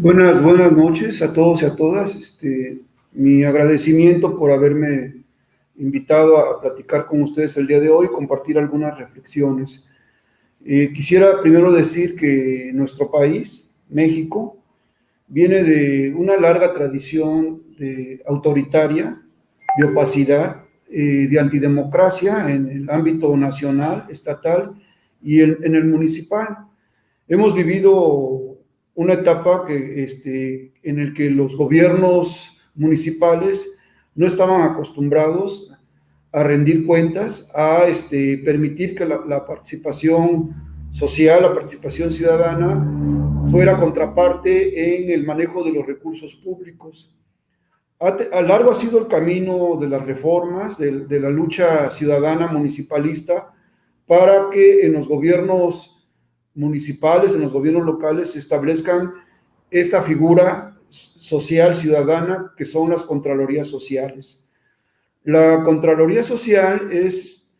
Buenas noches a todos y a todas. Mi agradecimiento por haberme invitado a platicar con ustedes el día de hoy, compartir algunas reflexiones. Quisiera primero decir que nuestro país, México, viene de una larga tradición autoritaria, de opacidad, de antidemocracia en el ámbito nacional, estatal y en el municipal. Hemos vivido una etapa en el que los gobiernos municipales no estaban acostumbrados a rendir cuentas, a permitir que la participación social, la participación ciudadana fuera contraparte en el manejo de los recursos públicos. A largo ha sido el camino de las reformas, de la lucha ciudadana municipalista, para que en los gobiernos municipales, en los gobiernos locales, se establezcan esta figura social ciudadana que son las contralorías sociales. La Contraloría Social es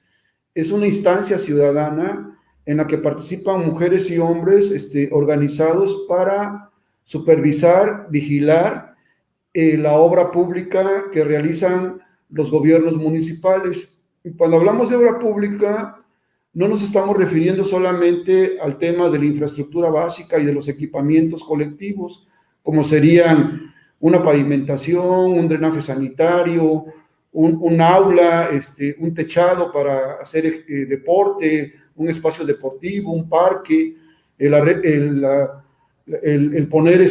una instancia ciudadana en la que participan mujeres y hombres organizados para supervisar, vigilar la obra pública que realizan los gobiernos municipales. Y cuando hablamos de obra pública, no nos estamos refiriendo solamente al tema de la infraestructura básica y de los equipamientos colectivos, como serían una pavimentación, un drenaje sanitario, un aula, un techado para hacer deporte, un espacio deportivo, un parque, el poner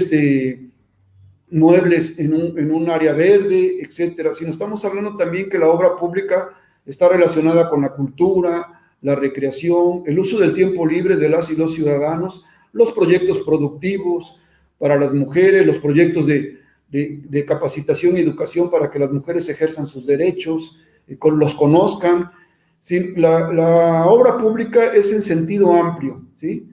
muebles en un área verde, etcétera. Sino estamos hablando también que la obra pública está relacionada con la cultura, la recreación, el uso del tiempo libre de las y los ciudadanos, los proyectos productivos para las mujeres, los proyectos de capacitación y educación para que las mujeres ejerzan sus derechos, los conozcan. ¿Sí? La obra pública es en sentido amplio, ¿sí?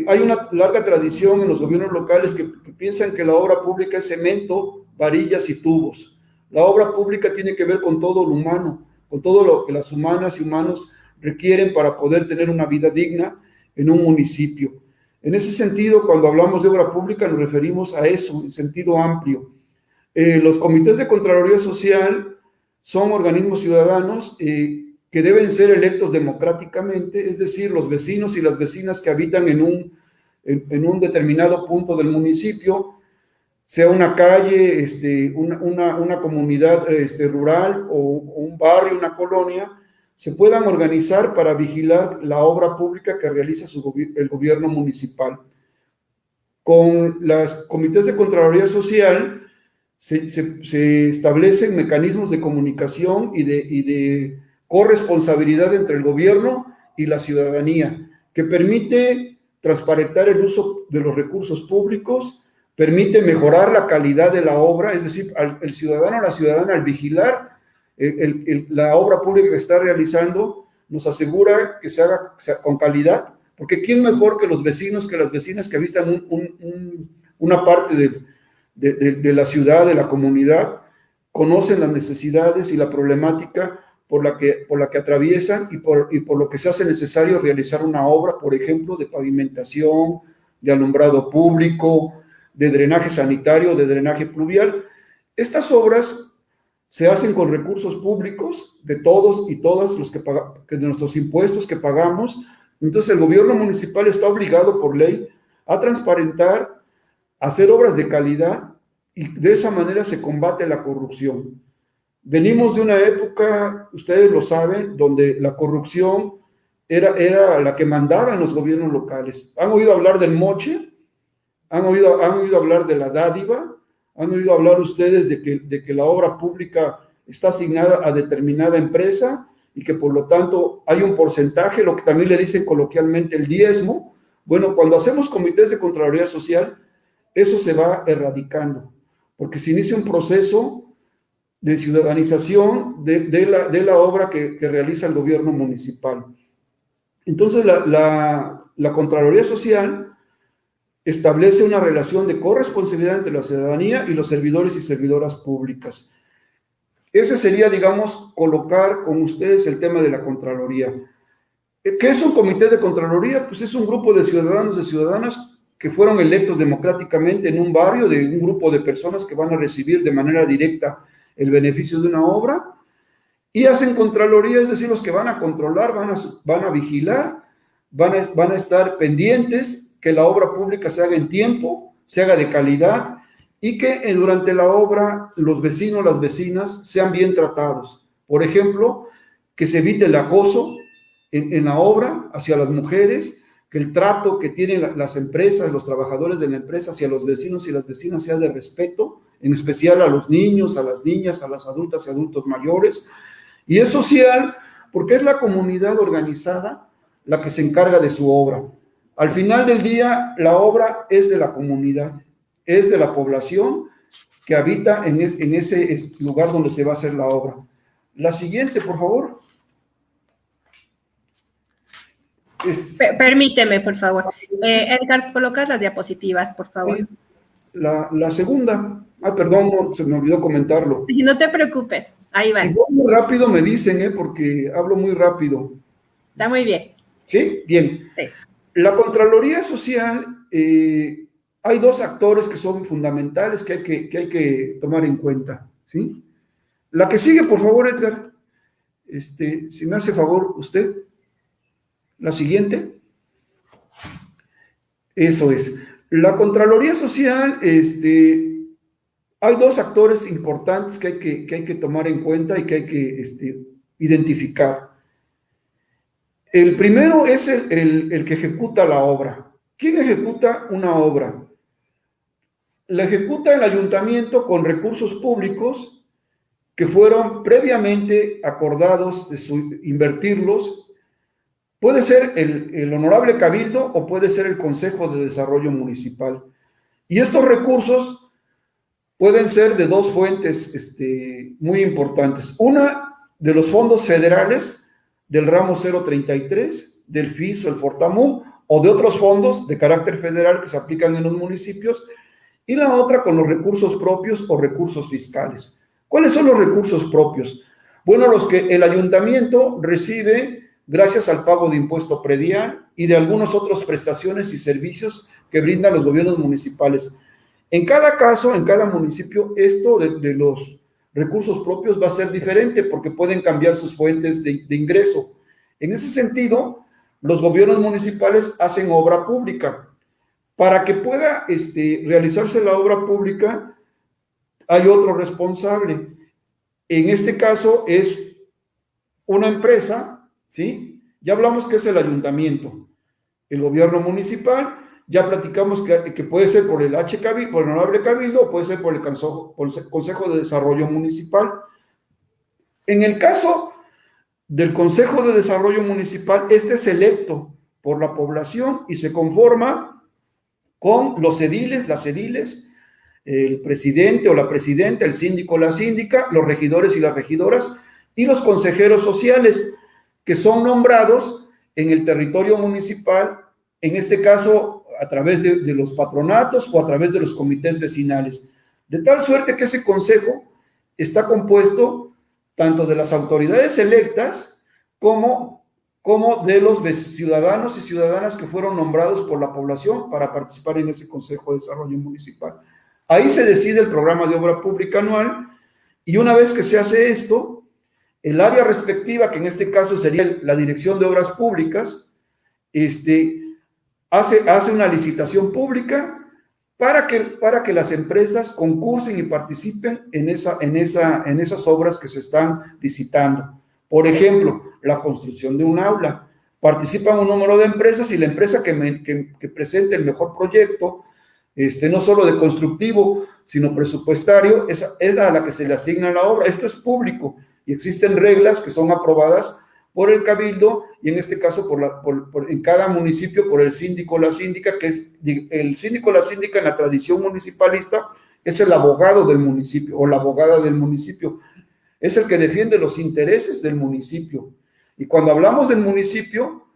Hay una larga tradición en los gobiernos locales que piensan que la obra pública es cemento, varillas y tubos. La obra pública tiene que ver con todo lo humano, con todo lo que las humanas y humanos requieren para poder tener una vida digna en un municipio. En ese sentido, cuando hablamos de obra pública, nos referimos a eso, en sentido amplio. Los comités de Contraloría Social son organismos ciudadanos que deben ser electos democráticamente, es decir, los vecinos y las vecinas que habitan en un determinado punto del municipio, sea una calle, una comunidad rural o un barrio, una colonia, se puedan organizar para vigilar la obra pública que realiza el gobierno municipal. Con los comités de Contraloría Social se establecen mecanismos de comunicación y de corresponsabilidad entre el gobierno y la ciudadanía, que permite transparentar el uso de los recursos públicos, permite mejorar la calidad de la obra, es decir, el ciudadano o la ciudadana al vigilar la obra pública que está realizando, nos asegura que se haga con calidad, porque ¿quién mejor que los vecinos, que las vecinas que habitan una parte de la ciudad, de la comunidad, conocen las necesidades y la problemática por la que atraviesan y por lo que se hace necesario realizar una obra, por ejemplo, de pavimentación, de alumbrado público, de drenaje sanitario, de drenaje pluvial? Estas obras se hacen con recursos públicos de todos y todas los de nuestros impuestos que pagamos. Entonces el gobierno municipal está obligado por ley a transparentar, a hacer obras de calidad, y de esa manera se combate la corrupción. Venimos de una época, ustedes lo saben, donde la corrupción era la que mandaba en los gobiernos locales. ¿Han oído hablar del moche? ¿Han oído hablar de la dádiva? ¿Han oído hablar ustedes de que la obra pública está asignada a determinada empresa y que por lo tanto hay un porcentaje, lo que también le dicen coloquialmente el diezmo? Bueno, cuando hacemos comités de Contraloría Social, eso se va erradicando, porque se inicia un proceso de ciudadanización de la obra que realiza el gobierno municipal. Entonces, la Contraloría Social establece una relación de corresponsabilidad entre la ciudadanía y los servidores y servidoras públicas. Ese sería, digamos, colocar con ustedes el tema de la Contraloría. ¿Qué es un comité de Contraloría? Pues es un grupo de ciudadanos, de ciudadanas que fueron electos democráticamente en un barrio de un grupo de personas que van a recibir de manera directa el beneficio de una obra, y hacen contraloría, es decir, los que van a controlar, van a vigilar, van a estar pendientes que la obra pública se haga en tiempo, se haga de calidad, y que durante la obra los vecinos, las vecinas sean bien tratados. Por ejemplo, que se evite el acoso en la obra hacia las mujeres, que el trato que tienen las empresas, los trabajadores de la empresa hacia los vecinos y las vecinas sea de respeto, en especial a los niños, a las niñas, a las adultas y adultos mayores. Y es social porque es la comunidad organizada la que se encarga de su obra. Al final del día, la obra es de la comunidad, es de la población que habita en ese lugar donde se va a hacer la obra. La siguiente, por favor. Permíteme, por favor. Edgar, colocas las diapositivas, por favor. La segunda. Perdón, no, se me olvidó comentarlo. Sí, no te preocupes, ahí va. Si voy muy rápido me dicen, porque hablo muy rápido. Está muy bien. ¿Sí? Bien. Sí. La Contraloría Social, hay dos actores que son fundamentales que hay que tomar en cuenta, ¿sí? La que sigue, por favor, Edgar. Si me hace favor usted. La siguiente. Eso es. La Contraloría Social, hay dos actores importantes que hay que tomar en cuenta y que hay que identificar. El primero es el que ejecuta la obra. ¿Quién ejecuta una obra? La ejecuta el ayuntamiento con recursos públicos que fueron previamente acordados de invertirlos. Puede ser el Honorable Cabildo o puede ser el Consejo de Desarrollo Municipal. Y estos recursos pueden ser de dos fuentes muy importantes. Una, de los fondos federales del ramo 033, del FIS o el Fortamun, o de otros fondos de carácter federal que se aplican en los municipios, y la otra con los recursos propios o recursos fiscales. ¿Cuáles son los recursos propios? Bueno, los que el ayuntamiento recibe gracias al pago de impuesto predial y de algunas otras prestaciones y servicios que brindan los gobiernos municipales. En cada caso, en cada municipio, esto de los recursos propios va a ser diferente porque pueden cambiar sus fuentes de ingreso. En ese sentido, los gobiernos municipales hacen obra pública. Para que pueda realizarse la obra pública, hay otro responsable. En este caso es una empresa, ¿sí? Ya hablamos que es el ayuntamiento, el gobierno municipal, ya platicamos que puede ser por el por el Honorable Cabildo o puede ser por el Consejo de Desarrollo Municipal. En el caso del Consejo de Desarrollo Municipal, este es electo por la población y se conforma con los ediles, las ediles, el presidente o la presidenta, el síndico o la síndica, los regidores y las regidoras y los consejeros sociales que son nombrados en el territorio municipal, en este caso a través de los patronatos o a través de los comités vecinales. De tal suerte que ese consejo está compuesto tanto de las autoridades electas como de los ciudadanos y ciudadanas que fueron nombrados por la población para participar en ese Consejo de Desarrollo Municipal. Ahí se decide el programa de obra pública anual y una vez que se hace esto, el área respectiva, que en este caso sería la Dirección de Obras Públicas, hace una licitación pública para que las empresas concursen y participen en esas obras que se están licitando. Por ejemplo, la construcción de un aula. Participan un número de empresas y la empresa que presente el mejor proyecto, no solo de constructivo, sino presupuestario, es a la que se le asigna la obra. Esto es público y existen reglas que son aprobadas por el Cabildo y en este caso en cada municipio por el síndico o la síndica, que es el síndico o la síndica en la tradición municipalista es el abogado del municipio o la abogada del municipio, es el que defiende los intereses del municipio. Y cuando hablamos del municipio,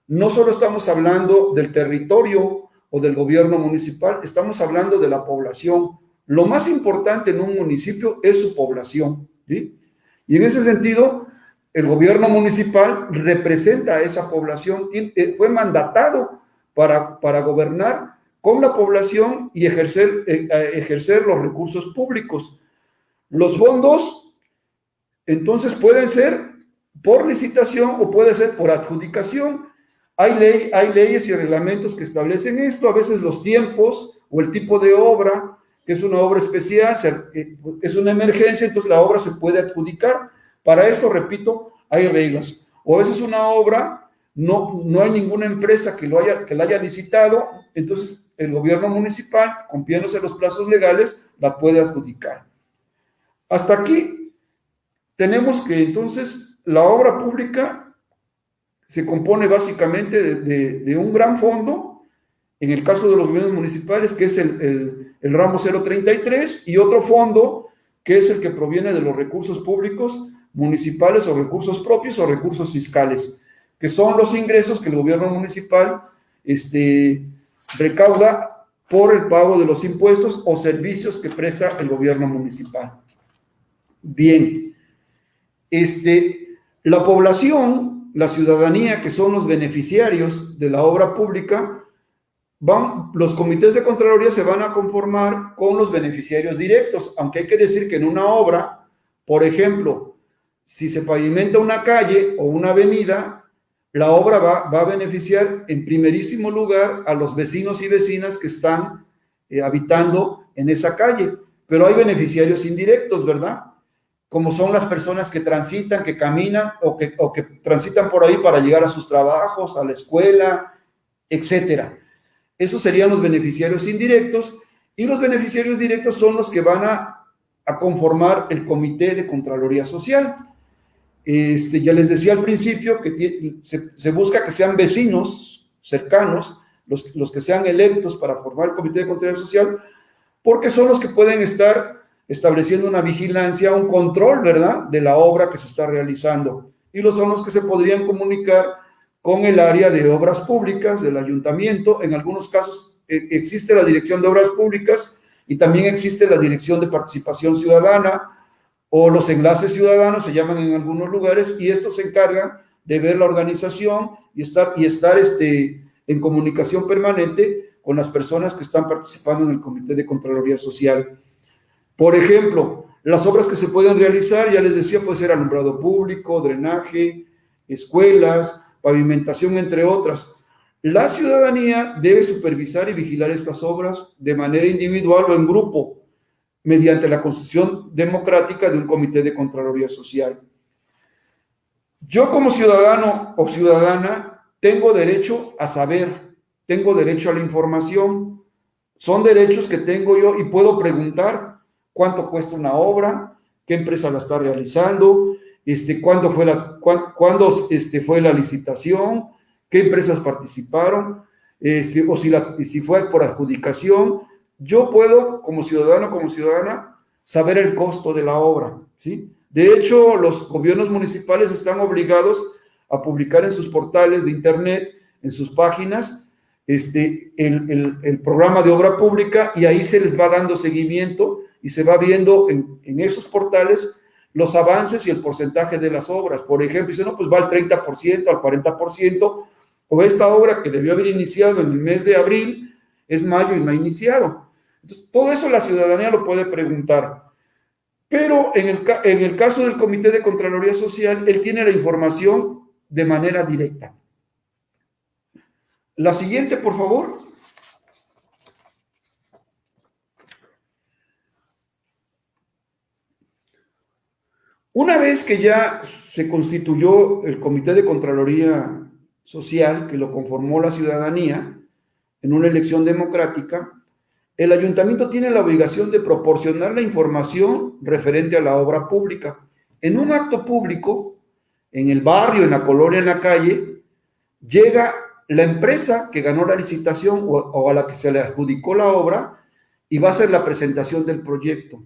no solo estamos hablando del territorio o del gobierno municipal, estamos hablando de la población. Lo más importante en un municipio es su población, ¿sí? Y en ese sentido, el gobierno municipal representa a esa población, fue mandatado para gobernar con la población y ejercer los recursos públicos. Los fondos, entonces, pueden ser por licitación o puede ser por adjudicación. Hay leyes y reglamentos que establecen esto, a veces los tiempos o el tipo de obra, que es una obra especial, es una emergencia, entonces la obra se puede adjudicar. Para esto, repito, hay reglas. O a veces una obra, no hay ninguna empresa que la haya licitado, entonces el gobierno municipal, cumpliéndose los plazos legales, la puede adjudicar. Hasta aquí tenemos que entonces la obra pública se compone básicamente de un gran fondo, en el caso de los gobiernos municipales, que es el ramo 033, y otro fondo que es el que proviene de los recursos públicos municipales o recursos propios o recursos fiscales, que son los ingresos que el gobierno municipal recauda por el pago de los impuestos o servicios que presta el gobierno municipal. Bien, la población, la ciudadanía, que son los beneficiarios de la obra pública, los comités de Contraloría se van a conformar con los beneficiarios directos, aunque hay que decir que en una obra, por ejemplo, si se pavimenta una calle o una avenida, la obra va a beneficiar en primerísimo lugar a los vecinos y vecinas que están habitando en esa calle, pero hay beneficiarios indirectos, ¿verdad? Como son las personas que transitan, que caminan o que transitan por ahí para llegar a sus trabajos, a la escuela, etcétera. Esos serían los beneficiarios indirectos, y los beneficiarios directos son los que van a conformar el Comité de Contraloría Social. Ya les decía al principio que se busca que sean vecinos cercanos, los que sean electos para formar el Comité de Contraloría Social, porque son los que pueden estar estableciendo una vigilancia, un control, ¿verdad?, de la obra que se está realizando. Y son los que se podrían comunicar con el área de obras públicas del ayuntamiento. En algunos casos existe la Dirección de Obras Públicas y también existe la Dirección de Participación Ciudadana, o los enlaces ciudadanos se llaman en algunos lugares, y estos se encargan de ver la organización y estar en comunicación permanente con las personas que están participando en el Comité de Contraloría Social. Por ejemplo, las obras que se pueden realizar, ya les decía, puede ser alumbrado público, drenaje, escuelas, pavimentación, entre otras. La ciudadanía debe supervisar y vigilar estas obras de manera individual o en grupo, mediante la constitución democrática de un comité de Contraloría Social. Yo, como ciudadano o ciudadana, tengo derecho a saber, tengo derecho a la información. Son derechos que tengo yo y puedo preguntar cuánto cuesta una obra, qué empresa la está realizando, cuándo fue la licitación, qué empresas participaron, o si fue por adjudicación. Yo puedo, como ciudadano, como ciudadana, saber el costo de la obra, ¿sí? De hecho, los gobiernos municipales están obligados a publicar en sus portales de internet, en sus páginas, el programa de obra pública, y ahí se les va dando seguimiento y se va viendo en esos portales los avances y el porcentaje de las obras. Por ejemplo, dice, no, pues va al 30%, al 40%, o esta obra que debió haber iniciado en el mes de abril, es mayo y no ha iniciado. Entonces, todo eso la ciudadanía lo puede preguntar. Pero en el caso del Comité de Contraloría Social, él tiene la información de manera directa. La siguiente, por favor. Una vez que ya se constituyó el Comité de Contraloría Social, que lo conformó la ciudadanía en una elección democrática, el ayuntamiento tiene la obligación de proporcionar la información referente a la obra pública. En un acto público, en el barrio, en la colonia, en la calle, llega la empresa que ganó la licitación o a la que se le adjudicó la obra y va a hacer la presentación del proyecto.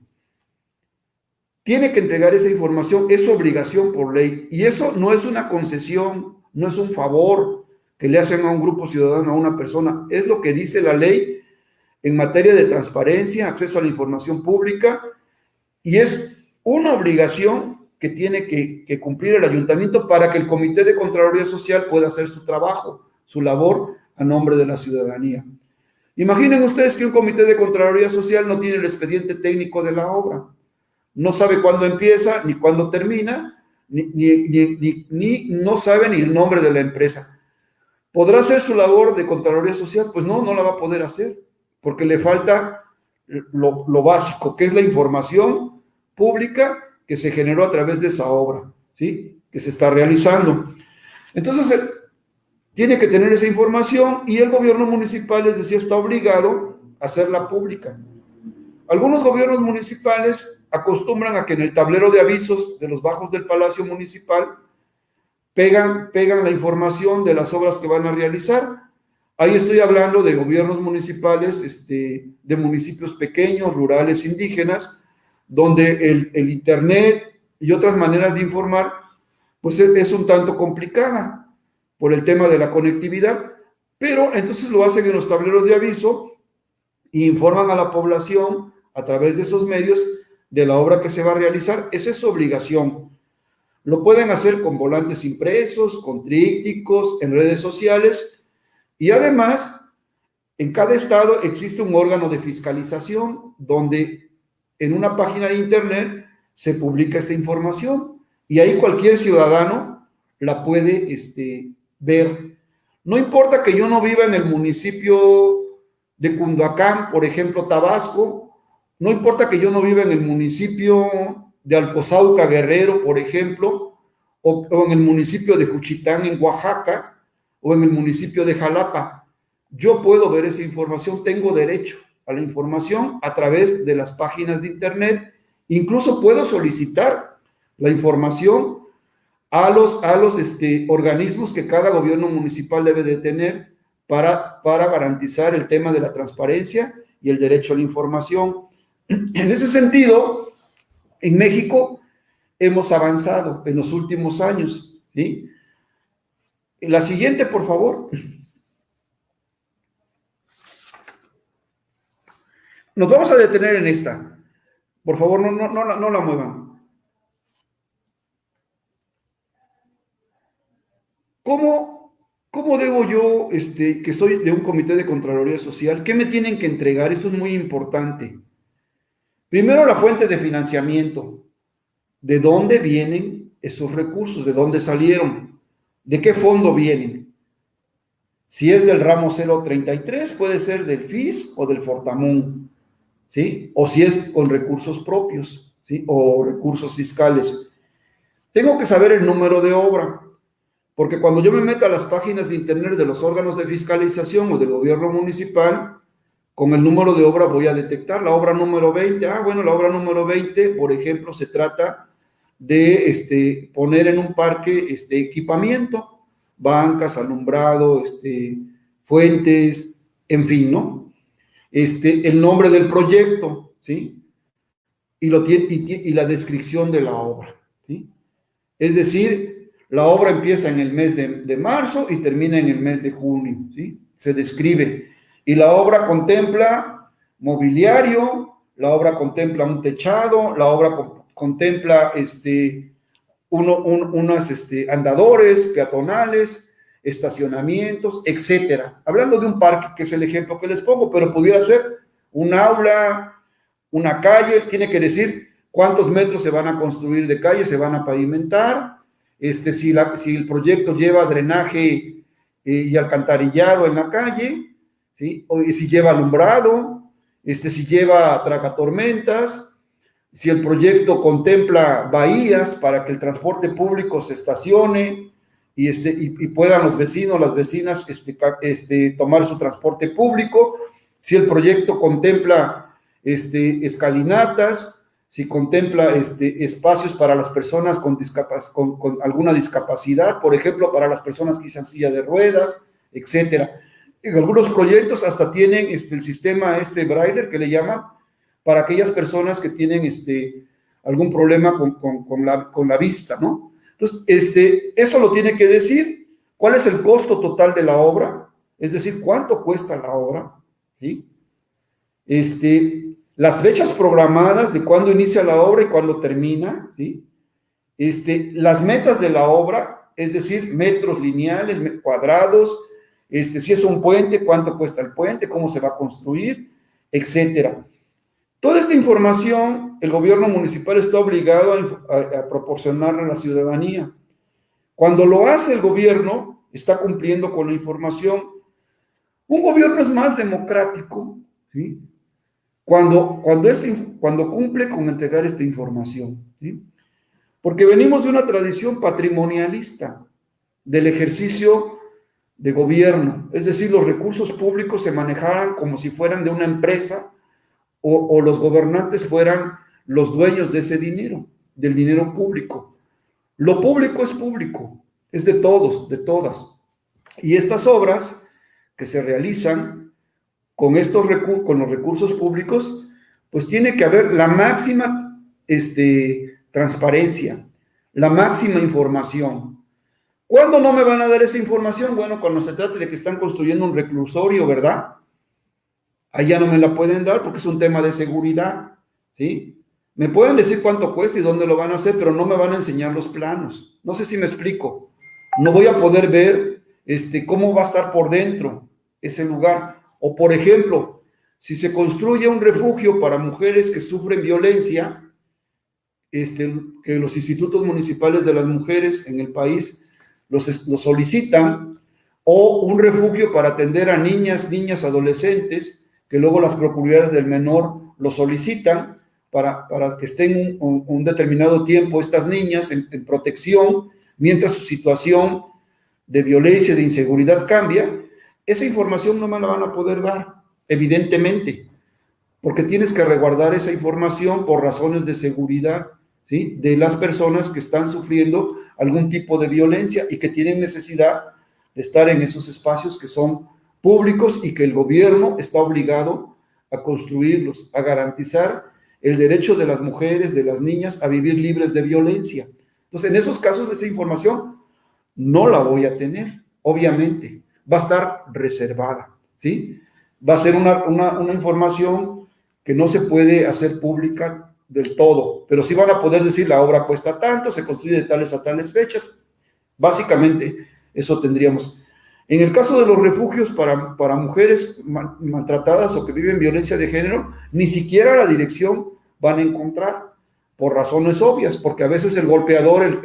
Tiene que entregar esa información, es su obligación por ley. Y eso no es una concesión, no es un favor que le hacen a un grupo ciudadano, a una persona. Es lo que dice la ley en materia de transparencia, acceso a la información pública, y es una obligación que tiene que cumplir el ayuntamiento para que el Comité de Contraloría Social pueda hacer su trabajo, su labor a nombre de la ciudadanía. Imaginen ustedes que un comité de Contraloría Social no tiene el expediente técnico de la obra, no sabe cuándo empieza ni cuándo termina, ni no sabe ni el nombre de la empresa. ¿Podrá hacer su labor de Contraloría Social? Pues no la va a poder hacer, porque le falta lo básico, que es la información pública que se generó a través de esa obra, ¿sí? Que se está realizando. Entonces, tiene que tener esa información y el gobierno municipal, les decía, está obligado a hacerla pública. Algunos gobiernos municipales acostumbran a que en el tablero de avisos de los bajos del Palacio Municipal pegan la información de las obras que van a realizar. Ahí estoy hablando de gobiernos municipales, de municipios pequeños, rurales, indígenas, donde el internet y otras maneras de informar, pues es un tanto complicada por el tema de la conectividad, pero entonces lo hacen en los tableros de aviso e informan a la población a través de esos medios de la obra que se va a realizar. Esa es su obligación. Lo pueden hacer con volantes impresos, con trípticos, en redes sociales, y además, en cada estado existe un órgano de fiscalización donde en una página de internet se publica esta información y ahí cualquier ciudadano la puede ver. No importa que yo no viva en el municipio de Cunduacán, por ejemplo, Tabasco, no importa que yo no viva en el municipio de Alcozauca, Guerrero, por ejemplo, o en el municipio de Juchitán, en Oaxaca, o en el municipio de Jalapa. Yo puedo ver esa información, tengo derecho a la información a través de las páginas de internet, incluso puedo solicitar la información a los organismos que cada gobierno municipal debe de tener para garantizar el tema de la transparencia y el derecho a la información. En ese sentido, en México hemos avanzado en los últimos años, ¿sí? La siguiente, por favor. Nos vamos a detener en esta. Por favor, no la muevan. ¿Cómo debo yo, que soy de un comité de Contraloría Social, qué me tienen que entregar? Esto es muy importante. Primero, la fuente de financiamiento. ¿De dónde vienen esos recursos? ¿De dónde salieron? ¿De qué fondo vienen? Si es del ramo 033, puede ser del FIS o del Fortamun, ¿sí? O si es con recursos propios, ¿sí? O recursos fiscales. Tengo que saber el número de obra, porque cuando yo me meto a las páginas de internet de los órganos de fiscalización o del gobierno municipal, con el número de obra voy a detectar la obra número 20. La obra número 20, por ejemplo, se trata de poner en un parque equipamiento, bancas, alumbrado, fuentes, en fin, ¿no? El nombre del proyecto, ¿sí? Y la descripción de la obra, ¿sí? Es decir, la obra empieza en el mes de marzo y termina en el mes de junio, ¿sí? Se describe. Y la obra contempla mobiliario, la obra contempla un techado, la obra contempla unos andadores peatonales, estacionamientos, etcétera. Hablando de un parque, que es el ejemplo que les pongo, pero pudiera ser un aula, una calle, tiene que decir cuántos metros se van a construir de calle, se van a pavimentar, si el proyecto lleva drenaje y alcantarillado en la calle, ¿sí? O si lleva alumbrado, si lleva tragatormentas, si el proyecto contempla bahías para que el transporte público se estacione y puedan los vecinos, las vecinas tomar su transporte público, si el proyecto contempla escalinatas, si contempla espacios para las personas con alguna discapacidad, por ejemplo, para las personas que usan silla de ruedas, etcétera. En algunos proyectos hasta tienen el sistema Braille, que le llaman, para aquellas personas que tienen algún problema con la vista, ¿no? Entonces, eso lo tiene que decir. ¿Cuál es el costo total de la obra? Es decir, ¿cuánto cuesta la obra? ¿Sí? Las fechas programadas de cuándo inicia la obra y cuándo termina, ¿sí? Las metas de la obra, es decir, metros lineales, cuadrados, si es un puente, cuánto cuesta el puente, cómo se va a construir, etcétera. Toda esta información el gobierno municipal está obligado a proporcionarla a la ciudadanía. Cuando lo hace el gobierno, está cumpliendo con la información. Un gobierno es más democrático, ¿sí?, cuando cumple con entregar esta información, ¿sí? Porque venimos de una tradición patrimonialista del ejercicio de gobierno, es decir, los recursos públicos se manejaran como si fueran de una empresa o los gobernantes fueran los dueños de ese dinero, del dinero público. Lo público es de todos, de todas. Y estas obras que se realizan con los recursos públicos, pues tiene que haber la máxima transparencia, la máxima información. ¿Cuándo no me van a dar esa información? Bueno, cuando se trate de que están construyendo un reclusorio, ¿verdad? Ahí ya no me la pueden dar porque es un tema de seguridad, ¿sí? Me pueden decir cuánto cuesta y dónde lo van a hacer, pero no me van a enseñar los planos. No sé si me explico. No voy a poder ver cómo va a estar por dentro ese lugar. O, por ejemplo, si se construye un refugio para mujeres que sufren violencia, que los institutos municipales de las mujeres en el país los solicitan, o un refugio para atender a niñas, adolescentes, que luego las procuradoras del menor lo solicitan para que estén un determinado tiempo estas niñas en protección, mientras su situación de violencia, de inseguridad cambia. Esa información no me la van a poder dar, evidentemente, porque tienes que resguardar esa información por razones de seguridad, ¿sí?, de las personas que están sufriendo algún tipo de violencia y que tienen necesidad de estar en esos espacios que son públicos y que el gobierno está obligado a construirlos, a garantizar el derecho de las mujeres, de las niñas, a vivir libres de violencia. Entonces, en esos casos, esa información no la voy a tener, obviamente, va a estar reservada, ¿sí? Va a ser una información que no se puede hacer pública del todo, pero sí van a poder decir la obra cuesta tanto, se construye de tales a tales fechas. Básicamente, eso tendríamos. En el caso de los refugios para mujeres maltratadas o que viven violencia de género, ni siquiera la dirección van a encontrar, por razones obvias, porque a veces el golpeador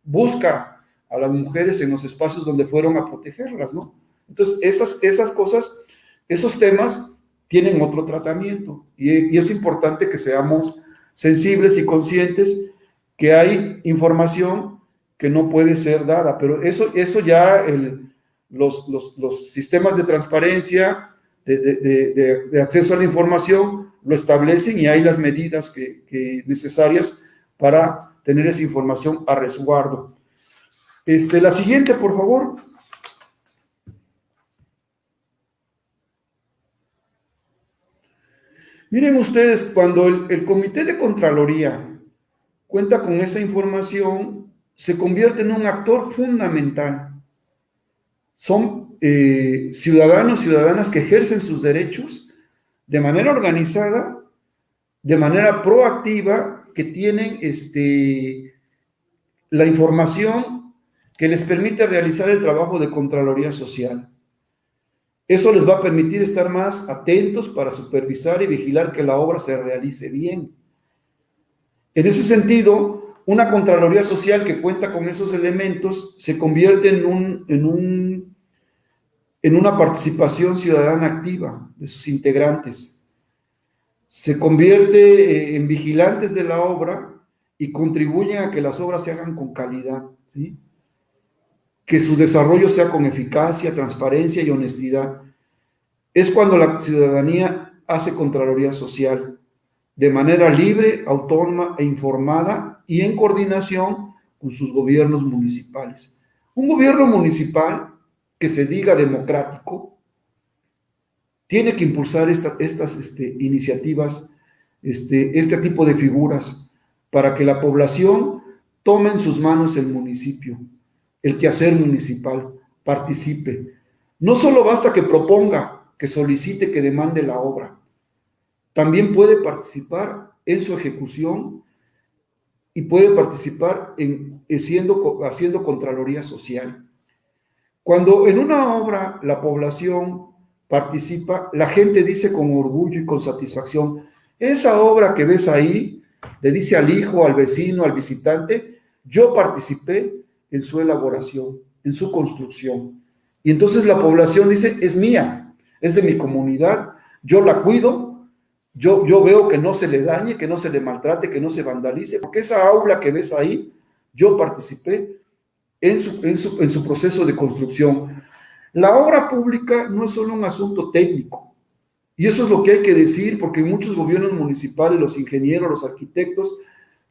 busca a las mujeres en los espacios donde fueron a protegerlas, ¿no? Entonces, esas cosas, esos temas tienen otro tratamiento y es importante que seamos sensibles y conscientes que hay información que no puede ser dada, pero eso ya los sistemas de transparencia, de acceso a la información, lo establecen y hay las medidas necesarias para tener esa información a resguardo. La siguiente, por favor. Miren ustedes, cuando el Comité de Contraloría cuenta con esta información, se convierte en un actor fundamental. Son ciudadanas que ejercen sus derechos de manera organizada, de manera proactiva, que tienen la información que les permite realizar el trabajo de Contraloría Social. Eso les va a permitir estar más atentos para supervisar y vigilar que la obra se realice bien. En ese sentido, una Contraloría Social que cuenta con esos elementos se convierte en una participación ciudadana activa de sus integrantes. Se convierte en vigilantes de la obra y contribuyen a que las obras se hagan con calidad, ¿sí?, que su desarrollo sea con eficacia, transparencia y honestidad. Es cuando la ciudadanía hace Contraloría Social de manera libre, autónoma e informada y en coordinación con sus gobiernos municipales. Un gobierno municipal que se diga democrático tiene que impulsar estas iniciativas, este tipo de figuras, para que la población tome en sus manos el municipio, el quehacer municipal, participe. No solo basta que proponga, que solicite, que demande la obra. También puede participar en su ejecución y puede participar haciendo Contraloría Social. Cuando en una obra la población participa, la gente dice con orgullo y con satisfacción, esa obra que ves ahí, le dice al hijo, al vecino, al visitante, yo participé en su elaboración, en su construcción. Y entonces la población dice, es mía, es de mi comunidad, yo la cuido, yo veo que no se le dañe, que no se le maltrate, que no se vandalice, porque esa aula que ves ahí, yo participé en su proceso de construcción. La obra pública no es solo un asunto técnico, y eso es lo que hay que decir, porque muchos gobiernos municipales, los ingenieros, los arquitectos,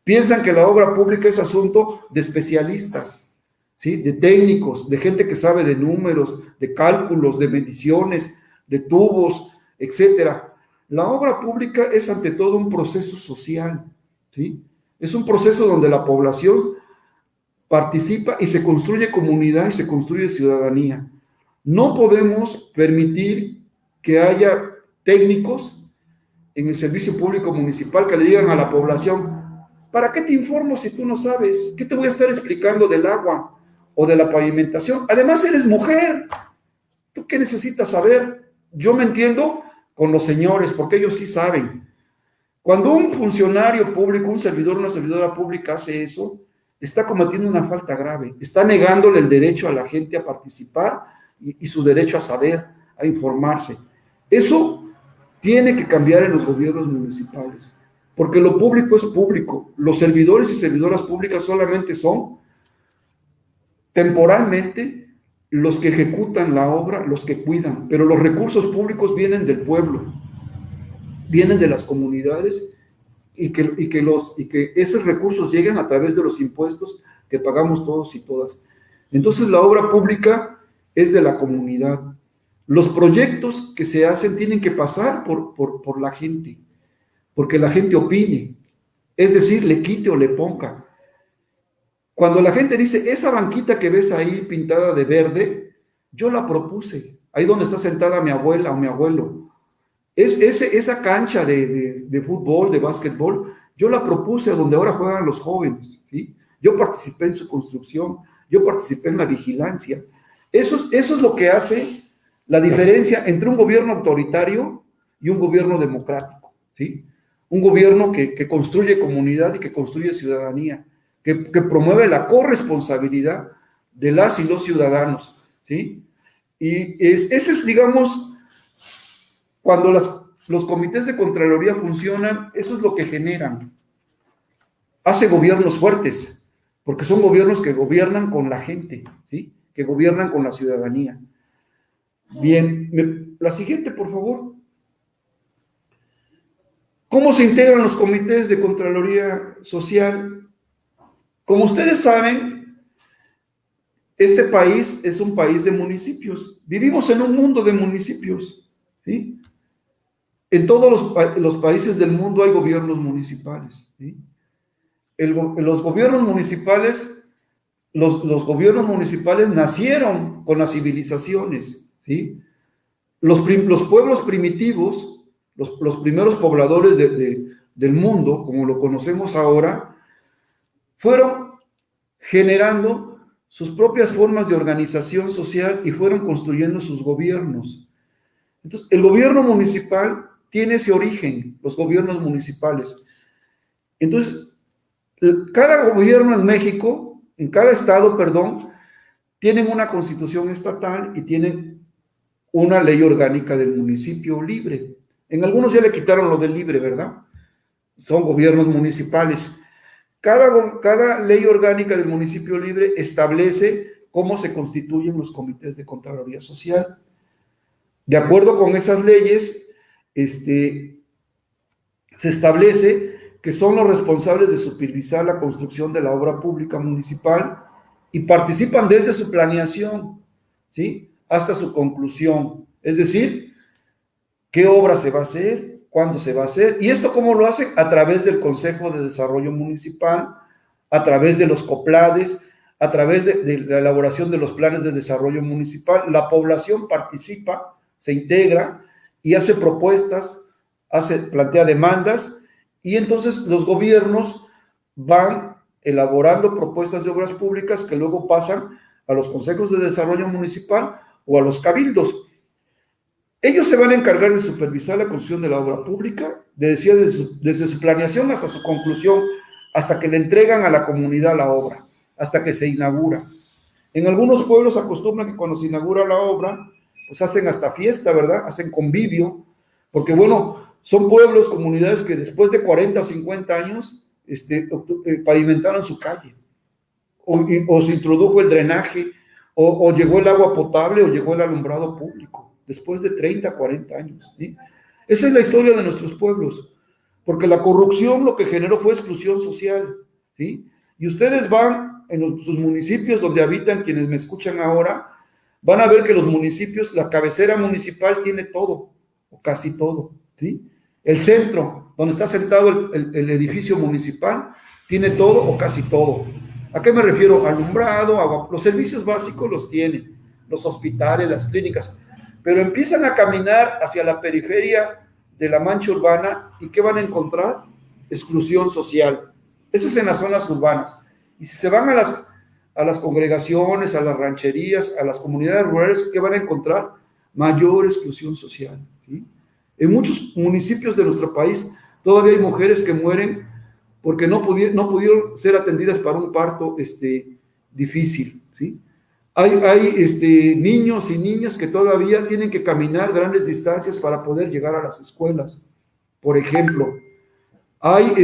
piensan que la obra pública es asunto de especialistas, ¿sí? De técnicos, de gente que sabe de números, de cálculos, de mediciones, de tubos, etcétera. La obra pública es ante todo un proceso social, ¿sí? Es un proceso donde la población participa y se construye comunidad y se construye ciudadanía. No podemos permitir que haya técnicos en el servicio público municipal que le digan a la población, ¿para qué te informo si tú no sabes? ¿Qué te voy a estar explicando del agua o de la pavimentación? Además eres mujer. ¿Tú qué necesitas saber? Yo me entiendo con los señores, porque ellos sí saben. Cuando un funcionario público, un servidor, una servidora pública hace eso, está cometiendo una falta grave, está negándole el derecho a la gente a participar y su derecho a saber, a informarse. Eso tiene que cambiar en los gobiernos municipales, porque lo público es público. Los servidores y servidoras públicas solamente son temporalmente los que ejecutan la obra, los que cuidan, pero los recursos públicos vienen del pueblo, vienen de las comunidades, y que esos recursos lleguen a través de los impuestos que pagamos todos y todas. Entonces la obra pública es de la comunidad. Los proyectos que se hacen tienen que pasar por la gente, porque la gente opine, es decir, le quite o le ponga. Cuando la gente dice, esa banquita que ves ahí pintada de verde, yo la propuse, ahí donde está sentada mi abuela o mi abuelo. Esa cancha de fútbol, de básquetbol, yo la propuse a donde ahora juegan los jóvenes, ¿sí? Yo participé en su construcción, yo participé en la vigilancia. Eso es lo que hace la diferencia entre un gobierno autoritario y un gobierno democrático, ¿sí? Un gobierno que construye comunidad y que construye ciudadanía, que promueve la corresponsabilidad de las y los ciudadanos, ¿sí? Y ese es, digamos, cuando los comités de Contraloría funcionan, eso es lo que generan. Hace gobiernos fuertes, porque son gobiernos que gobiernan con la gente, ¿sí? Que gobiernan con la ciudadanía. Bien, la siguiente, por favor. ¿Cómo se integran los comités de Contraloría Social? Como ustedes saben, este país es un país de municipios. Vivimos en un mundo de municipios, ¿sí? En todos los países del mundo hay gobiernos municipales, ¿sí? Los gobiernos municipales, los gobiernos municipales nacieron con las civilizaciones, ¿sí? Los pueblos primitivos, los primeros pobladores del mundo, como lo conocemos ahora, fueron generando sus propias formas de organización social y fueron construyendo sus gobiernos. Entonces, el gobierno municipal tiene ese origen, los gobiernos municipales. Entonces, cada gobierno en México, en cada estado, perdón, tienen una constitución estatal y tienen una ley orgánica del municipio libre. En algunos ya le quitaron lo del libre, ¿verdad? Son gobiernos municipales. Cada ley orgánica del municipio libre establece cómo se constituyen los comités de Contraloría Social. De acuerdo con esas leyes, se establece que son los responsables de supervisar la construcción de la obra pública municipal y participan desde su planeación, ¿sí? Hasta su conclusión. Es decir, qué obra se va a hacer, cuándo se va a hacer, y esto cómo lo hacen a través del Consejo de Desarrollo Municipal, a través de los COPLADES, a través de la elaboración de los planes de desarrollo municipal. La población participa, se integra y hace propuestas, plantea demandas, y entonces los gobiernos van elaborando propuestas de obras públicas que luego pasan a los consejos de desarrollo municipal o a los cabildos. Ellos se van a encargar de supervisar la construcción de la obra pública, desde su planeación hasta su conclusión, hasta que le entregan a la comunidad la obra, hasta que se inaugura. En algunos pueblos acostumbran que cuando se inaugura la obra, pues hacen hasta fiesta, ¿verdad? Hacen convivio, porque bueno, son pueblos, comunidades que después de 40 o 50 años pavimentaron su calle, o se introdujo el drenaje, o llegó el agua potable, o llegó el alumbrado público, después de 30, 40 años, ¿sí? Esa es la historia de nuestros pueblos, porque la corrupción lo que generó fue exclusión social, ¿sí? Y ustedes van en sus municipios donde habitan, quienes me escuchan ahora, van a ver que los municipios, la cabecera municipal tiene todo, o casi todo, ¿sí? El centro, donde está sentado el edificio municipal, tiene todo o casi todo. ¿A qué me refiero? Alumbrado, agua, los servicios básicos los tienen, los hospitales, las clínicas, pero empiezan a caminar hacia la periferia de la mancha urbana, ¿y qué van a encontrar? Exclusión social. Eso es en las zonas urbanas. Y si se van a las congregaciones, a las rancherías, a las comunidades rurales, ¿qué van a encontrar? Mayor exclusión social, ¿sí? En muchos municipios de nuestro país todavía hay mujeres que mueren porque no pudieron ser atendidas para un parto difícil, ¿sí? Hay niños y niñas que todavía tienen que caminar grandes distancias para poder llegar a las escuelas, por ejemplo. Hay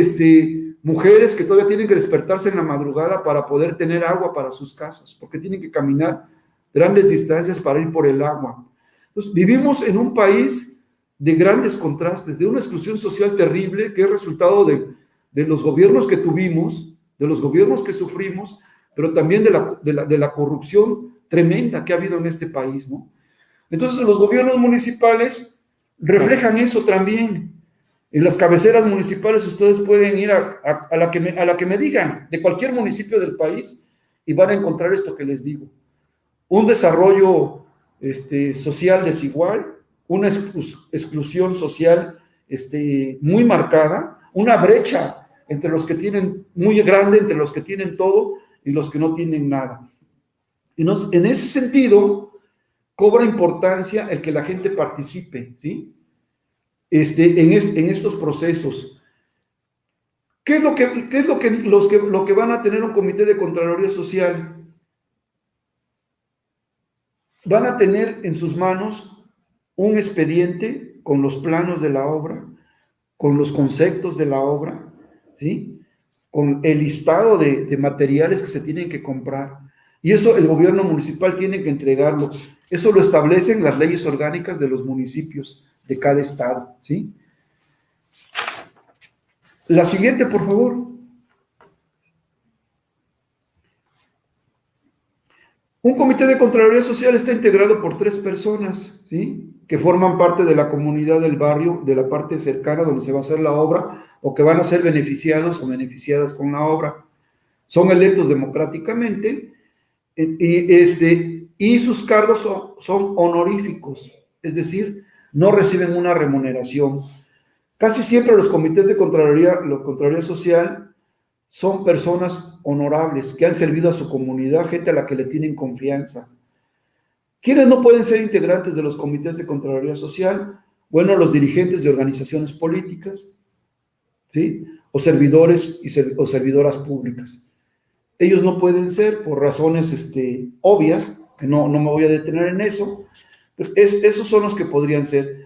mujeres que todavía tienen que despertarse en la madrugada para poder tener agua para sus casas, porque tienen que caminar grandes distancias para ir por el agua. Entonces, vivimos en un país de grandes contrastes, de una exclusión social terrible que es resultado de los gobiernos que tuvimos, de los gobiernos que sufrimos, pero también de la corrupción tremenda que ha habido en este país, ¿no? Entonces, los gobiernos municipales reflejan eso también. En las cabeceras municipales ustedes pueden ir a la que me digan, de cualquier municipio del país, y van a encontrar esto que les digo. Un desarrollo social desigual, una exclusión social muy marcada, una brecha entre los que tienen, muy grande, entre los que tienen todo y los que no tienen nada. Y en ese sentido, cobra importancia el que la gente participe, ¿sí? En estos procesos. ¿Qué es lo que van a tener un comité de Contraloría Social? Van a tener en sus manos un expediente con los planos de la obra, con los conceptos de la obra, ¿sí? Con el listado de materiales que se tienen que comprar. Y eso el gobierno municipal tiene que entregarlo. Eso lo establecen las leyes orgánicas de los municipios de cada estado, ¿sí? La siguiente, por favor. Un comité de Contraloría Social está integrado por 3 personas, ¿sí? Que forman parte de la comunidad del barrio, de la parte cercana donde se va a hacer la obra, o que van a ser beneficiados o beneficiadas con la obra. Son electos democráticamente y sus cargos son honoríficos, es decir, no reciben una remuneración. Casi siempre los comités de Contraloría Social son personas honorables que han servido a su comunidad, gente a la que le tienen confianza. ¿Quiénes no pueden ser integrantes de los comités de Contraloría Social? Bueno, los dirigentes de organizaciones políticas, ¿sí? O servidores o servidoras públicas. Ellos no pueden ser por razones obvias, que no me voy a detener en eso, pero esos son los que podrían ser.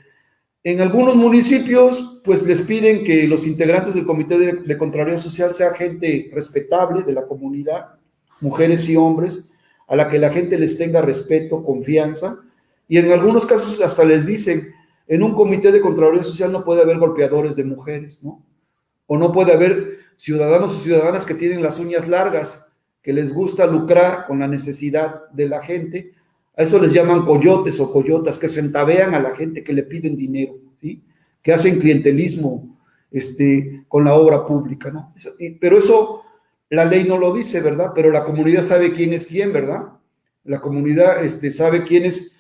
En algunos municipios, pues les piden que los integrantes del Comité de Contraloría Social sean gente respetable de la comunidad, mujeres y hombres, a la que la gente les tenga respeto, confianza, y en algunos casos hasta les dicen, en un Comité de Contraloría Social no puede haber golpeadores de mujeres, ¿no? O no puede haber ciudadanos o ciudadanas que tienen las uñas largas, que les gusta lucrar con la necesidad de la gente. A eso les llaman coyotes o coyotas, que centavean a la gente, que le piden dinero, ¿sí? Que hacen clientelismo con la obra pública, ¿no? Pero eso la ley no lo dice, ¿verdad? Pero la comunidad sabe quién es quién, ¿verdad? La comunidad sabe quiénes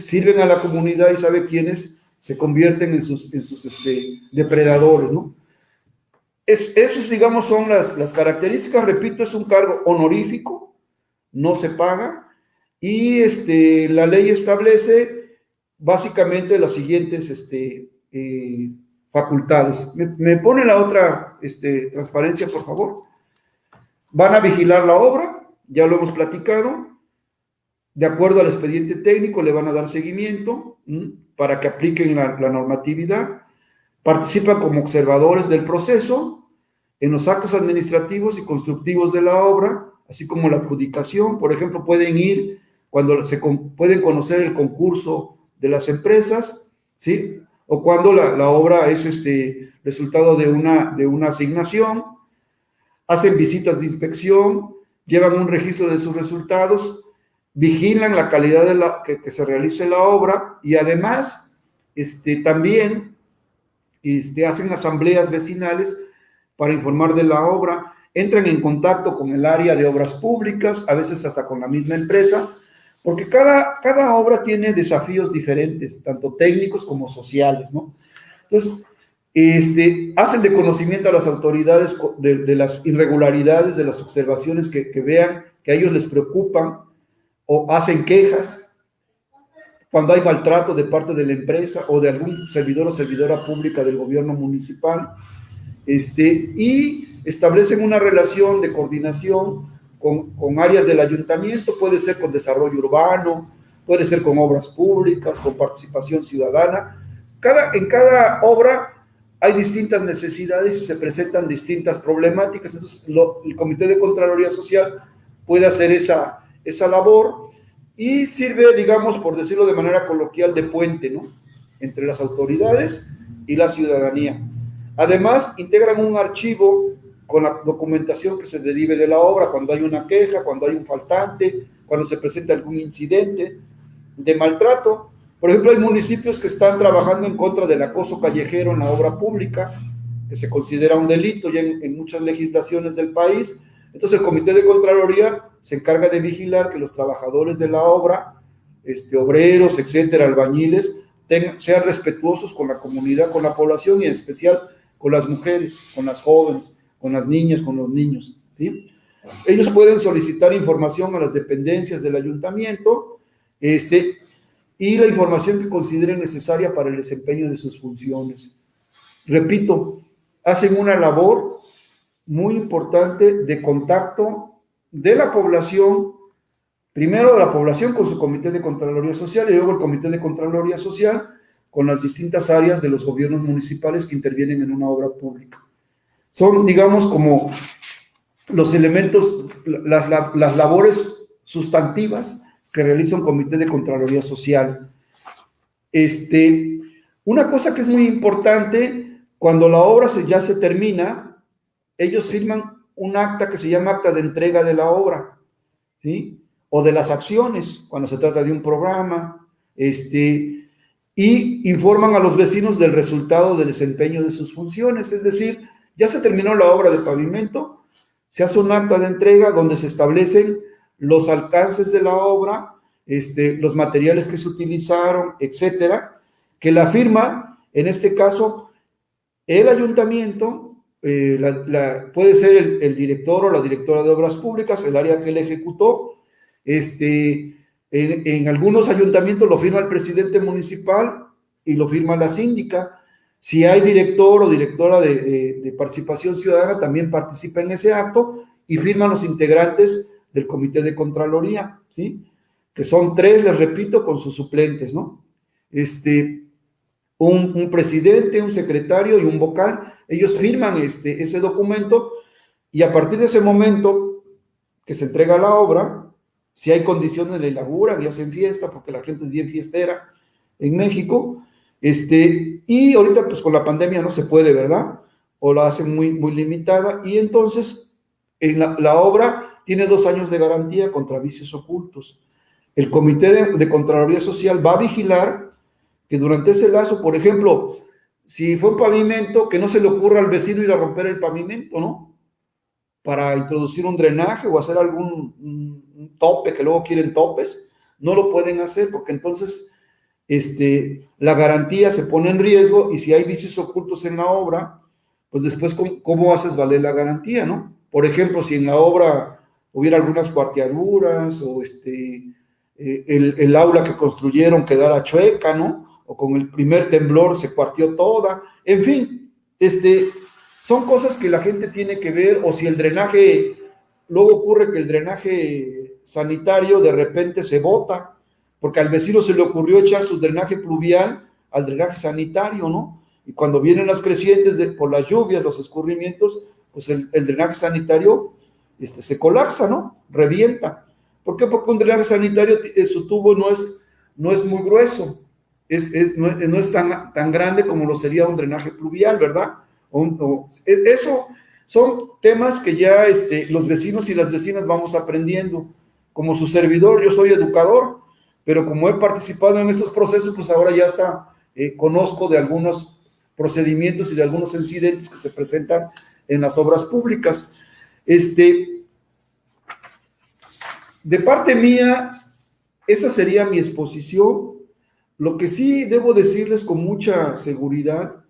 sirven a la comunidad y sabe quiénes se convierten en sus depredadores, ¿no? Esos, digamos, son las características. Repito, es un cargo honorífico, no se paga, Y la ley establece básicamente las siguientes facultades. ¿Me pone la otra transparencia, por favor? Van a vigilar la obra, ya lo hemos platicado. De acuerdo al expediente técnico, le van a dar seguimiento para que apliquen la normatividad. Participan como observadores del proceso en los actos administrativos y constructivos de la obra, así como la adjudicación. Por ejemplo, pueden ir cuando pueden conocer el concurso de las empresas, ¿sí? O cuando la obra es resultado de una asignación. Hacen visitas de inspección, llevan un registro de sus resultados, vigilan la calidad de que se realice la obra y además también hacen asambleas vecinales para informar de la obra, entran en contacto con el área de obras públicas, a veces hasta con la misma empresa, porque cada obra tiene desafíos diferentes, tanto técnicos como sociales, ¿no? Entonces, hacen de conocimiento a las autoridades de las irregularidades, de las observaciones que vean que a ellos les preocupan, o hacen quejas cuando hay maltrato de parte de la empresa o de algún servidor o servidora pública del gobierno municipal, y establecen una relación de coordinación con áreas del ayuntamiento, puede ser con desarrollo urbano, puede ser con obras públicas, con participación ciudadana. En cada obra hay distintas necesidades y se presentan distintas problemáticas, entonces el Comité de Contraloría Social puede hacer esa labor y sirve, digamos, por decirlo de manera coloquial, de puente, ¿no?, entre las autoridades y la ciudadanía. Además, integran un archivo con la documentación que se derive de la obra, cuando hay una queja, cuando hay un faltante, cuando se presenta algún incidente de maltrato. Por ejemplo, hay municipios que están trabajando en contra del acoso callejero en la obra pública, que se considera un delito ya en muchas legislaciones del país. Entonces, el Comité de Contraloría se encarga de vigilar que los trabajadores de la obra, obreros, etcétera, albañiles, sean respetuosos con la comunidad, con la población y en especial con las mujeres, con las jóvenes, con las niñas, con los niños, ¿sí? Ellos pueden solicitar información a las dependencias del ayuntamiento, y la información que consideren necesaria para el desempeño de sus funciones. Repito, hacen una labor muy importante de contacto de la población, primero la población con su Comité de Contraloría Social y luego el Comité de Contraloría Social con las distintas áreas de los gobiernos municipales que intervienen en una obra pública. Son, digamos, como los elementos, las labores sustantivas que realiza un Comité de Contraloría Social. Una cosa que es muy importante, cuando la obra ya se termina, ellos firman un acta que se llama acta de entrega de la obra, ¿sí? O de las acciones, cuando se trata de un programa, y informan a los vecinos del resultado del desempeño de sus funciones. Es decir, ya se terminó la obra de pavimento, se hace un acta de entrega donde se establecen los alcances de la obra, los materiales que se utilizaron, etcétera, que la firma, en este caso, el ayuntamiento, puede ser el director o la directora de obras públicas, el área que le ejecutó. En algunos ayuntamientos lo firma el presidente municipal y lo firma la síndica. Si hay director o directora de participación ciudadana, también participa en ese acto y firman los integrantes del Comité de Contraloría, ¿sí? Que son 3, les repito, con sus suplentes, ¿no? Un presidente, un secretario y un vocal. Ellos firman ese documento y a partir de ese momento que se entrega la obra, si hay condiciones de inauguran y hacen fiesta, porque la gente es bien fiestera en México, y ahorita pues con la pandemia no se puede, ¿verdad? O la hacen muy, muy limitada, y entonces la obra tiene 2 años de garantía contra vicios ocultos. El Comité de Contraloría Social va a vigilar que durante ese lazo, por ejemplo, si fue un pavimento, que no se le ocurra al vecino ir a romper el pavimento, ¿no? Para introducir un drenaje o hacer un tope, que luego quieren topes, no lo pueden hacer porque entonces la garantía se pone en riesgo y si hay vicios ocultos en la obra, pues después, ¿cómo haces valer la garantía, no? Por ejemplo, si en la obra hubiera algunas cuarteaduras o el aula que construyeron quedara chueca, ¿no? O con el primer temblor se partió toda. En fin, son cosas que la gente tiene que ver, o si el drenaje, luego ocurre que el drenaje sanitario de repente se bota, porque al vecino se le ocurrió echar su drenaje pluvial al drenaje sanitario, ¿no? Y cuando vienen las crecientes por las lluvias, los escurrimientos, pues el drenaje sanitario se colapsa, ¿no? Revienta. ¿Por qué? Porque un drenaje sanitario, su tubo no es muy grueso, no es tan grande como lo sería un drenaje pluvial, ¿verdad? Eso son temas que ya los vecinos y las vecinas vamos aprendiendo. Como su servidor, yo soy educador, pero como he participado en esos procesos, pues ahora ya conozco de algunos procedimientos y de algunos incidentes que se presentan en las obras públicas. De parte mía, esa sería mi exposición. Lo que sí debo decirles con mucha seguridad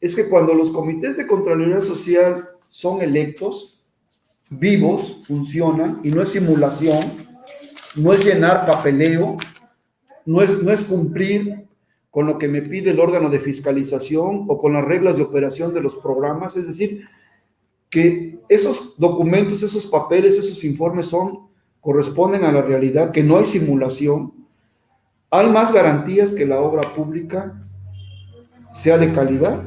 es que cuando los comités de Contraloría Social son electos, vivos, funcionan, y no es simulación, no es llenar papeleo, no es cumplir con lo que me pide el órgano de fiscalización o con las reglas de operación de los programas, es decir, que esos documentos, esos papeles, esos informes corresponden a la realidad, que no hay simulación. Hay más garantías que la obra pública sea de calidad,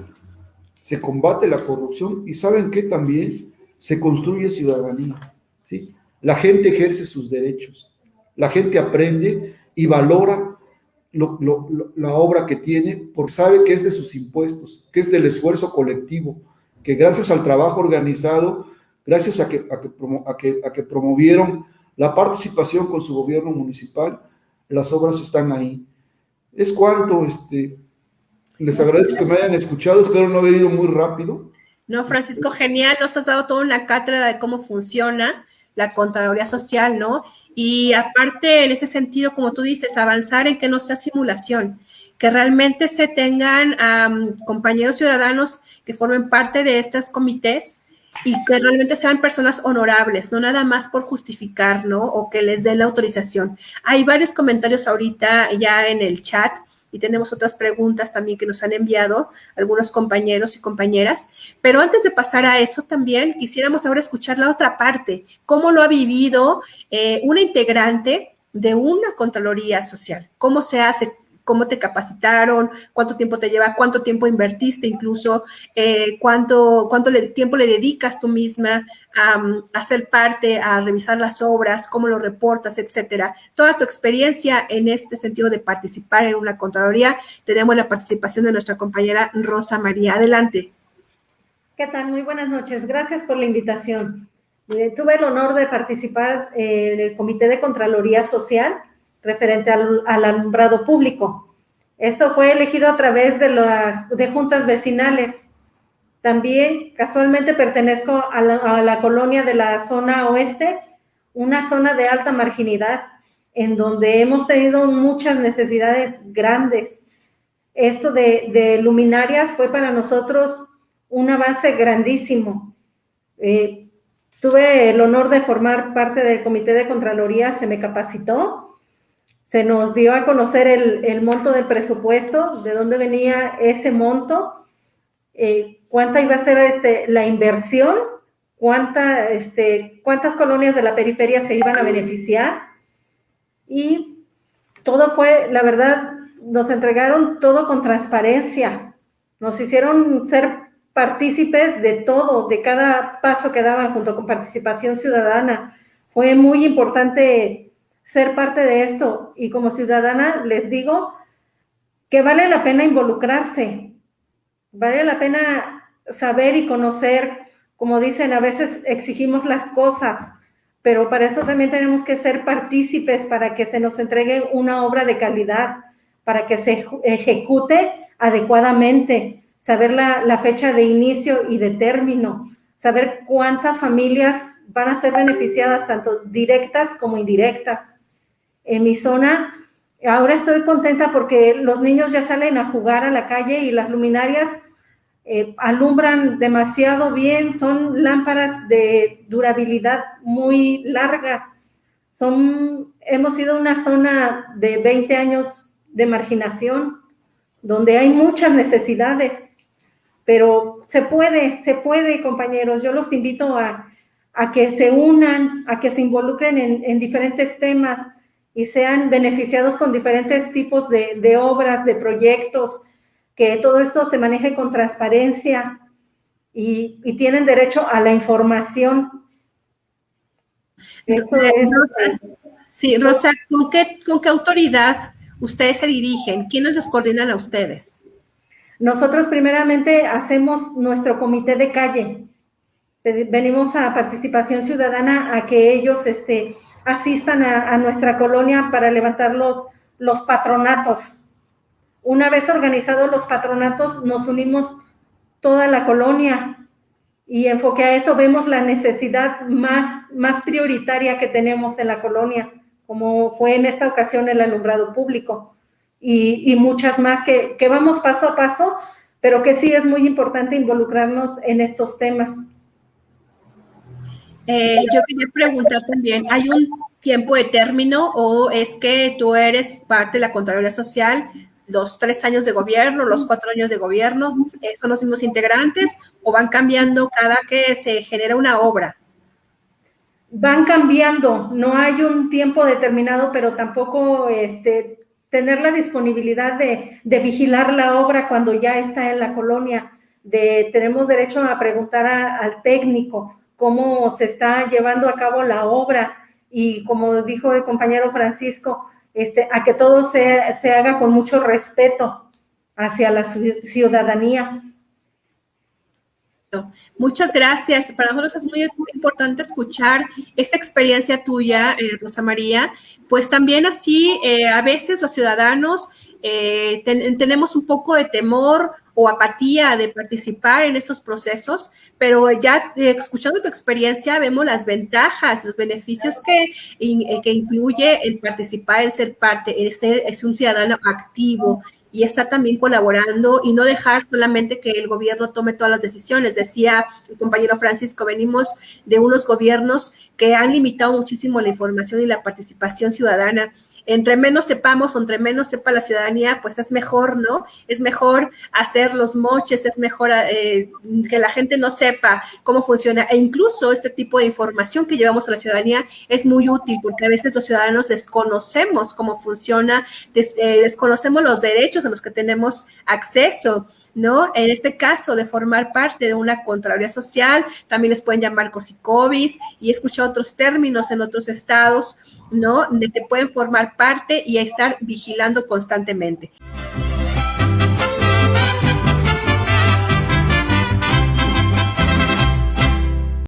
se combate la corrupción y ¿saben qué? También se construye ciudadanía, ¿sí? La gente ejerce sus derechos, la gente aprende y valora la obra que tiene, porque sabe que es de sus impuestos, que es del esfuerzo colectivo, que gracias al trabajo organizado, gracias a que promovieron la participación con su gobierno municipal, las obras están ahí. Es cuanto, les agradezco que me hayan escuchado, espero no haber ido muy rápido. No, Francisco, genial, nos has dado toda una cátedra de cómo funciona la Contraloría Social, ¿no? Y aparte, en ese sentido, como tú dices, avanzar en que no sea simulación, que realmente se tengan compañeros ciudadanos que formen parte de estos comités y que realmente sean personas honorables, no nada más por justificar, ¿no? O que les den la autorización. Hay varios comentarios ahorita ya en el chat y tenemos otras preguntas también que nos han enviado algunos compañeros y compañeras, pero antes de pasar a eso también quisiéramos ahora escuchar la otra parte, cómo lo ha vivido una integrante de una Contraloría Social, cómo se hace, cómo te capacitaron, cuánto tiempo te lleva, cuánto tiempo invertiste incluso, cuánto tiempo le dedicas tú misma a ser parte, a revisar las obras, cómo lo reportas, etcétera. Toda tu experiencia en este sentido de participar en una Contraloría. Tenemos la participación de nuestra compañera Rosa María. Adelante. ¿Qué tal? Muy buenas noches. Gracias por la invitación. Tuve el honor de participar en el Comité de Contraloría Social referente al alumbrado público. Esto fue elegido a través de juntas vecinales. También casualmente pertenezco a la colonia de la zona oeste, una zona de alta marginalidad, en donde hemos tenido muchas necesidades grandes. Esto de luminarias fue para nosotros un avance grandísimo. Tuve el honor de formar parte del Comité de Contraloría, se me capacitó, se nos dio a conocer el monto del presupuesto, de dónde venía ese monto, cuánta iba a ser la inversión, cuántas colonias de la periferia se iban a beneficiar, y todo fue, la verdad, nos entregaron todo con transparencia, nos hicieron ser partícipes de todo, de cada paso que daban junto con participación ciudadana. Fue muy importante ser parte de esto, y como ciudadana les digo que vale la pena involucrarse, vale la pena saber y conocer. Como dicen, a veces exigimos las cosas, pero para eso también tenemos que ser partícipes, para que se nos entregue una obra de calidad, para que se ejecute adecuadamente, saber la fecha de inicio y de término, saber cuántas familias van a ser beneficiadas, tanto directas como indirectas. En mi zona, ahora estoy contenta porque los niños ya salen a jugar a la calle y las luminarias alumbran demasiado bien, son lámparas de durabilidad muy larga, son hemos sido una zona de 20 años de marginación, donde hay muchas necesidades, pero se puede, compañeros. Yo los invito a que se unan, a que se involucren en diferentes temas y sean beneficiados con diferentes tipos de obras, de proyectos, que todo esto se maneje con transparencia y tienen derecho a la información. Eso es. Sí, Rosa, ¿con qué autoridad ustedes se dirigen? ¿Quiénes los coordinan a ustedes? Nosotros primeramente hacemos nuestro comité de calle. Venimos a participación ciudadana a que ellos asistan a nuestra colonia para levantar los patronatos. Una vez organizados los patronatos, nos unimos toda la colonia y en enfoque a eso vemos la necesidad más prioritaria que tenemos en la colonia, como fue en esta ocasión el alumbrado público y muchas más que vamos paso a paso, pero que sí es muy importante involucrarnos en estos temas. Yo quería preguntar también, ¿hay un tiempo de término o es que tú eres parte de la Contraloría Social, los 3 años de gobierno, los 4 años de gobierno, son los mismos integrantes o van cambiando cada que se genera una obra? Van cambiando, no hay un tiempo determinado, pero tampoco tener la disponibilidad de vigilar la obra cuando ya está en la colonia. Tenemos derecho a preguntar al técnico cómo se está llevando a cabo la obra y como dijo el compañero Francisco, a que todo se haga con mucho respeto hacia la ciudadanía. Muchas gracias. Para nosotros es muy importante escuchar esta experiencia tuya, Rosa María, pues también así a veces los ciudadanos tenemos un poco de temor o apatía de participar en estos procesos, pero ya escuchando tu experiencia vemos las ventajas, los beneficios que incluye el participar, el ser parte, es un ciudadano activo y estar también colaborando y no dejar solamente que el gobierno tome todas las decisiones. Decía el compañero Francisco, venimos de unos gobiernos que han limitado muchísimo la información y la participación ciudadana. Entre menos sepamos o entre menos sepa la ciudadanía, pues es mejor, ¿no? Es mejor hacer los moches, es mejor que la gente no sepa cómo funciona. E incluso este tipo de información que llevamos a la ciudadanía es muy útil porque a veces los ciudadanos desconocemos cómo funciona, desconocemos los derechos a los que tenemos acceso, ¿no? En este caso, de formar parte de una Contraloría Social, también les pueden llamar COSICOBIS, y he escuchado otros términos en otros estados, ¿no? De que pueden formar parte y estar vigilando constantemente.